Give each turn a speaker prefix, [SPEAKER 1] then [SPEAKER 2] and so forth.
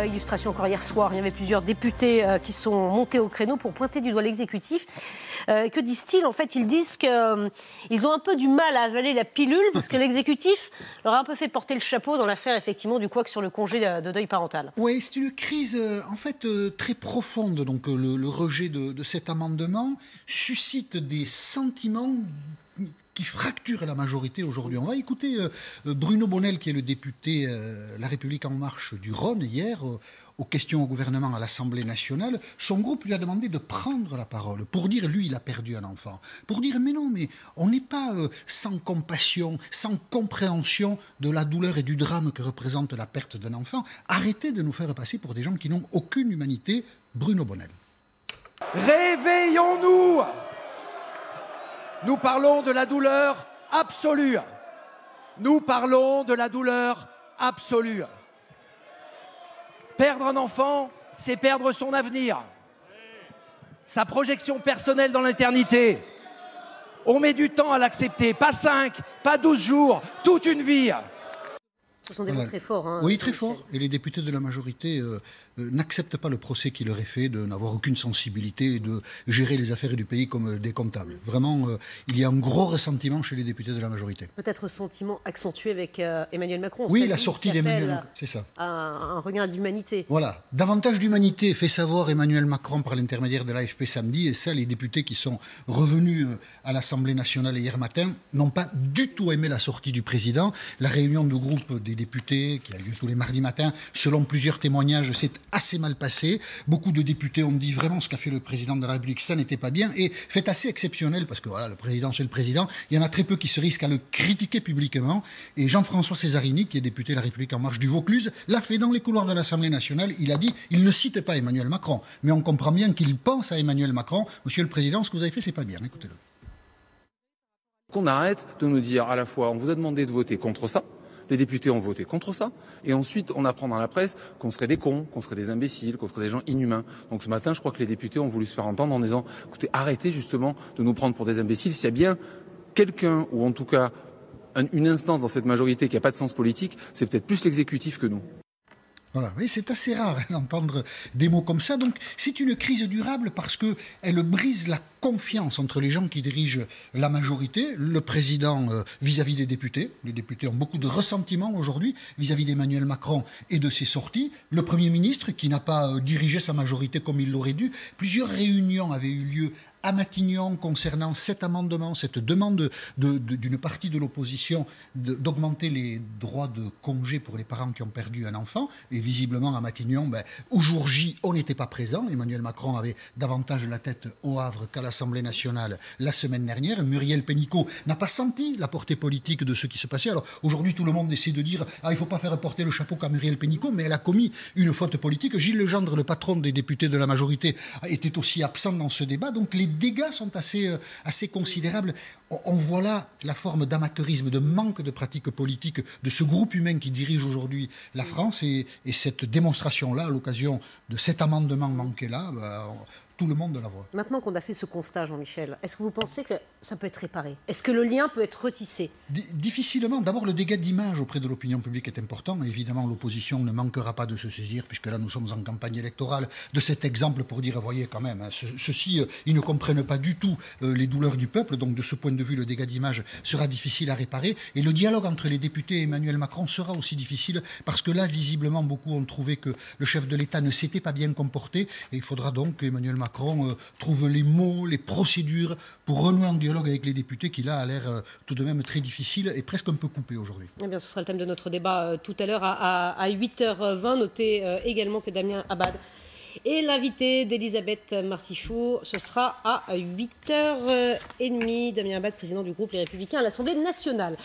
[SPEAKER 1] Illustration encore hier soir, il y avait plusieurs députés qui sont montés au créneau pour pointer du doigt l'exécutif. Que disent-ils? En fait, ils disent qu'ils ont un peu du mal à avaler la pilule parce que l'exécutif leur a un peu fait porter le chapeau dans l'affaire effectivement du couac sur le congé de deuil parental.
[SPEAKER 2] Oui, c'est une crise en fait très profonde. Donc le rejet de cet amendement suscite des sentiments qui fracturent la majorité aujourd'hui. On va écouter Bruno Bonnell, qui est le député La République En Marche du Rhône, hier, aux questions au gouvernement à l'Assemblée nationale. Son groupe lui a demandé de prendre la parole pour dire, lui, il a perdu un enfant. Pour dire, mais non, mais on n'est pas sans compassion, sans compréhension de la douleur et du drame que représente la perte d'un enfant. Arrêtez de nous faire passer pour des gens qui n'ont aucune humanité. Bruno Bonnell.
[SPEAKER 3] Réveillons-nous! Nous parlons de la douleur absolue. Nous parlons de la douleur absolue. Perdre un enfant, c'est perdre son avenir, sa projection personnelle dans l'éternité. On met du temps à l'accepter, pas 5, pas 12 jours, toute une vie.
[SPEAKER 1] Ce sont des mots très forts. Hein,
[SPEAKER 2] oui, très forts. Et les députés de la majorité n'acceptent pas le procès qui leur est fait de n'avoir aucune sensibilité et de gérer les affaires du pays comme des comptables. Vraiment, il y a un gros ressentiment chez les députés de la majorité.
[SPEAKER 1] Peut-être ressentiment accentué avec Emmanuel Macron.
[SPEAKER 2] Oui, la sortie d'Emmanuel Macron, c'est ça.
[SPEAKER 1] Un regain d'humanité.
[SPEAKER 2] Voilà. Davantage d'humanité fait savoir Emmanuel Macron par l'intermédiaire de l'AFP samedi. Et ça, les députés qui sont revenus à l'Assemblée nationale hier matin n'ont pas du tout aimé la sortie du président. La réunion de groupe des députés, qui a lieu tous les mardis matins, selon plusieurs témoignages, s'est assez mal passé. Beaucoup de députés ont dit vraiment ce qu'a fait le président de la République, ça n'était pas bien. Et fait assez exceptionnel, parce que voilà, le président, c'est le président. Il y en a très peu qui se risquent à le critiquer publiquement. Et Jean-François Césarini, qui est député de la République En Marche du Vaucluse, l'a fait dans les couloirs de l'Assemblée nationale. Il a dit, il ne cite pas Emmanuel Macron, mais on comprend bien qu'il pense à Emmanuel Macron. Monsieur le Président, ce que vous avez fait, c'est pas bien. Écoutez-le.
[SPEAKER 4] Qu'on arrête de nous dire à la fois, on vous a demandé de voter contre ça, les députés ont voté contre ça, et ensuite on apprend dans la presse qu'on serait des cons, qu'on serait des imbéciles, qu'on serait des gens inhumains. Donc ce matin, je crois que les députés ont voulu se faire entendre en disant, écoutez, arrêtez justement de nous prendre pour des imbéciles. S'il y a bien quelqu'un, ou en tout cas une instance dans cette majorité qui n'a pas de sens politique, c'est peut-être plus l'exécutif que nous.
[SPEAKER 2] Voilà, oui, c'est assez rare d'entendre des mots comme ça. Donc, c'est une crise durable parce qu'elle brise la confiance entre les gens qui dirigent la majorité, le président vis-à-vis des députés. Les députés ont beaucoup de ressentiment aujourd'hui vis-à-vis d'Emmanuel Macron et de ses sorties. Le Premier ministre qui n'a pas dirigé sa majorité comme il l'aurait dû. Plusieurs réunions avaient eu lieu à Matignon concernant cet amendement, cette demande d'une partie de l'opposition d'augmenter les droits de congé pour les parents qui ont perdu un enfant. Et visiblement, à Matignon, au jour J, on n'était pas présent. Emmanuel Macron avait davantage la tête au Havre qu'à l'Assemblée nationale la semaine dernière. Muriel Pénicaud n'a pas senti la portée politique de ce qui se passait. Alors aujourd'hui, tout le monde essaie de dire « Ah, il ne faut pas faire porter le chapeau qu'à Muriel Pénicaud », mais elle a commis une faute politique. Gilles Legendre, le patron des députés de la majorité, était aussi absent dans ce débat. Donc les dégâts sont assez considérables. On voit là la forme d'amateurisme, de manque de pratique politique de ce groupe humain qui dirige aujourd'hui la France. Et cette démonstration-là, à l'occasion de cet amendement manqué-là, tout le monde la voit.
[SPEAKER 1] Maintenant qu'on a fait ce constat, Jean-Michel, est-ce que vous pensez que ça peut être réparé? Est-ce que le lien peut être retissé?
[SPEAKER 2] Difficilement. D'abord, le dégât d'image auprès de l'opinion publique est important. Évidemment, l'opposition ne manquera pas de se saisir, puisque là, nous sommes en campagne électorale, de cet exemple pour dire, voyez, quand même, ceux-ci, ils ne comprennent pas du tout les douleurs du peuple. Donc, de ce point de vue, le dégât d'image sera difficile à réparer. Et le dialogue entre les députés et Emmanuel Macron sera aussi difficile, parce que là, visiblement, beaucoup ont trouvé que le chef de l'État ne s'était pas bien comporté. Et il faudra donc qu'Emmanuel Macron trouve les mots, les procédures pour renouer en dialogue avec les députés qui là a l'air tout de même très difficile et presque un peu coupé aujourd'hui.
[SPEAKER 1] Eh bien, ce sera le thème de notre débat tout à l'heure à 8h20. Notez également que Damien Abad est l'invité d'Elisabeth Martichoux. Ce sera à 8h30. Damien Abad, président du groupe Les Républicains à l'Assemblée nationale.